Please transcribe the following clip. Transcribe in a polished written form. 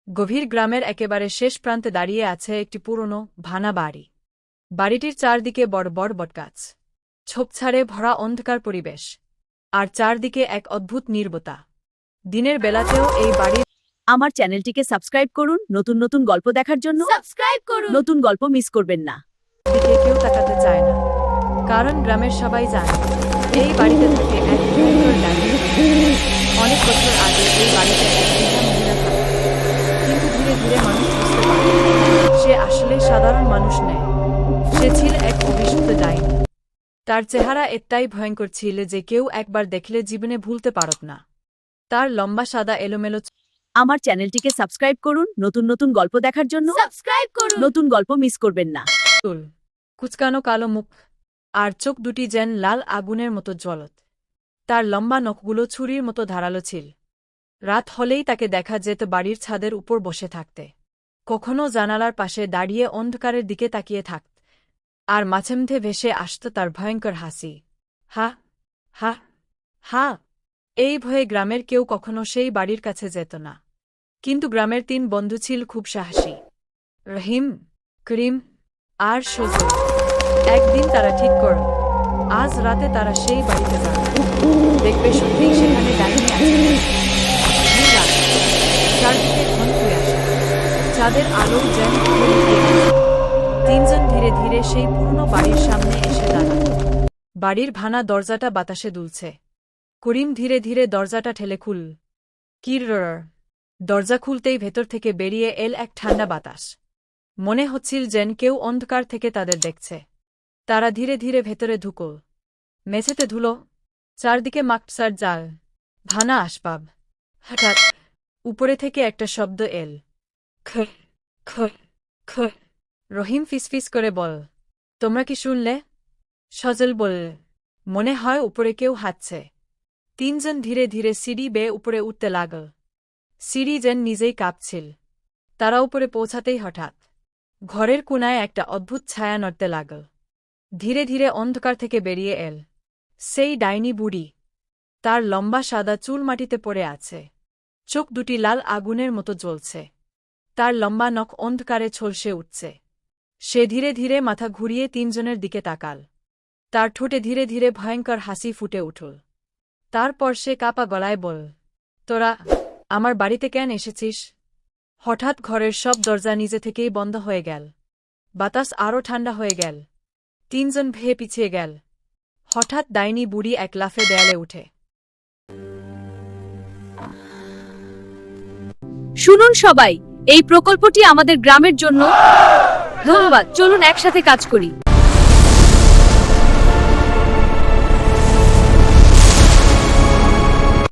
গভীর গ্রামের একেবারে শেষ প্রান্তে দাঁড়িয়ে আছে একটি পুরনো ভাঙা বাড়ি। বাড়িটির চারদিকে বড় বড় বটগাছ, ঝোপঝাড়ে ভরা অন্ধকার পরিবেশ, আর চারদিকে এক অদ্ভুত নীরবতা। দিনের বেলাতেও এই বাড়ির আমার চ্যানেলটিকে সাবস্ক্রাইব করুন নতুন নতুন গল্প দেখার জন্য। সাবস্ক্রাইব করুন। নতুন গল্প মিস করবেন না। দিকে কেউ তাকাতে চায় না, কারণ গ্রামের সবাই জানে এই বাড়িতে থাকে এক ভয়ঙ্কর ডাইনি। অনেক বছর আগে এই বাড়িতে এক বৃদ্ধা মহিলা থাকত, কিন্তু ধীরে ধীরে মানুষ বুঝতে পারে সে আসলে সাধারণ মানুষ নয়, সে ছিল এক অভিশপ্ত ডাইনি। তার চেহারা এতটাই ভয়ঙ্কর ছিল যে কেউ একবার দেখলে জীবনে ভুলতে পারত না। তার লম্বা সাদা এলোমেলো আমার চ্যানেলটিকে সাবস্ক্রাইব করুন নতুন নতুন গল্প দেখার জন্য। সাবস্ক্রাইব করুন। নতুন গল্প মিস করবেন না। চুল, কুচকানো কালো মুখ, আর চোখ দুটি যেন লাল আগুনের মতো জ্বলত। তার লম্বা নখগুলো ছুরির মতো ধারালো ছিল। রাত হলেই তাকে দেখা যেত বাড়ির ছাদের উপর বসে থাকতে, কখনো জানালার পাশে দাঁড়িয়ে অন্ধকারের দিকে তাকিয়ে থাকত, আর মাঝেমধ্যে ভেসে আসত তার ভয়ঙ্কর হাসি। হা হা হা। এই ভয়ে গ্রামের কেউ কখনো সেই বাড়ির কাছে যেত না। কিন্তু গ্রামের 3 বন্ধু ছিল খুব সাহসী, রহিম, করিম আর সুজন। একদিন তারা ঠিক করল আজ রাতে তারা সেই বাড়িতে যাবে, দেখবে সত্যিই সেখানে ডাইনি আছে। গভীর রাত, চারদিকে ঘন হয়ে আসে, চাঁদের আলো যেন ঘুরে লুকিয়ে গেছে। 3 জন ধীরে ধীরে সেই পুরনো বাড়ির সামনে এসে দাঁড়াল। বাড়ির ভাঙা দরজাটা বাতাসে দুলছে। করিম ধীরে ধীরে দরজাটা ঠেলে খুলল। কিরর। দরজা খুলতেই ভেতর থেকে বেরিয়ে এল এক ঠান্ডা বাতাস। মনে হচ্ছিল যেন কেউ অন্ধকার থেকে তাদের দেখছে। তারা ধীরে ধীরে ভেতরে ঢুকল। মেঝেতে ধুলো, চারদিকে মাকসার জাল, ভাঙা আসবাব। হঠাৎ উপরে থেকে একটা শব্দ এল, খ খ খ। রহিম ফিসফিস করে বল, তোমরা কি শুনলে? সজল বল, মনে হয় উপরে কেউ হাঁটছে। 3 জন ধীরে ধীরে সিঁড়ি বেয়ে উপরে উঠতে লাগল। সিঁড়ি যেন নিজেই কাঁপছিল। তারা উপরে পৌঁছাতেই হঠাৎ ঘরের কোণায় একটা অদ্ভুত ছায়া নড়তে লাগল। ধীরে ধীরে অন্ধকার থেকে বেরিয়ে এল সেই ডাইনি বুড়ি। তার লম্বা সাদা চুল মাটিতে পড়ে আছে, চোখ দুটি লাল আগুনের মতো জ্বলছে, তার লম্বা নখ অন্ধকারে ঝলসে উঠছে। সে ধীরে ধীরে মাথা ঘুরিয়ে 3 জনের দিকে তাকাল। তার ঠোঁটে ধীরে ধীরে ভয়ঙ্কর হাসি ফুটে উঠল। তারপর সে কাঁপা গলায় বল, তোরা আমার বাড়িতে কেন এসেছিস? হঠাৎ ঘরের সব দরজা নিজে থেকেই বন্ধ হয়ে গেল। বাতাস আরও ঠান্ডা হয়ে গেল। 3 জন ভয়ে পিছিয়ে গেল। হঠাৎ ডাইনি বুড়ি এক লাফে দেয়ালে উঠে। শুনুন সবাই, এই প্রকল্পটি আমাদের গ্রামের জন্য। ধন্যবাদ, চলুন একসাথে কাজ করি।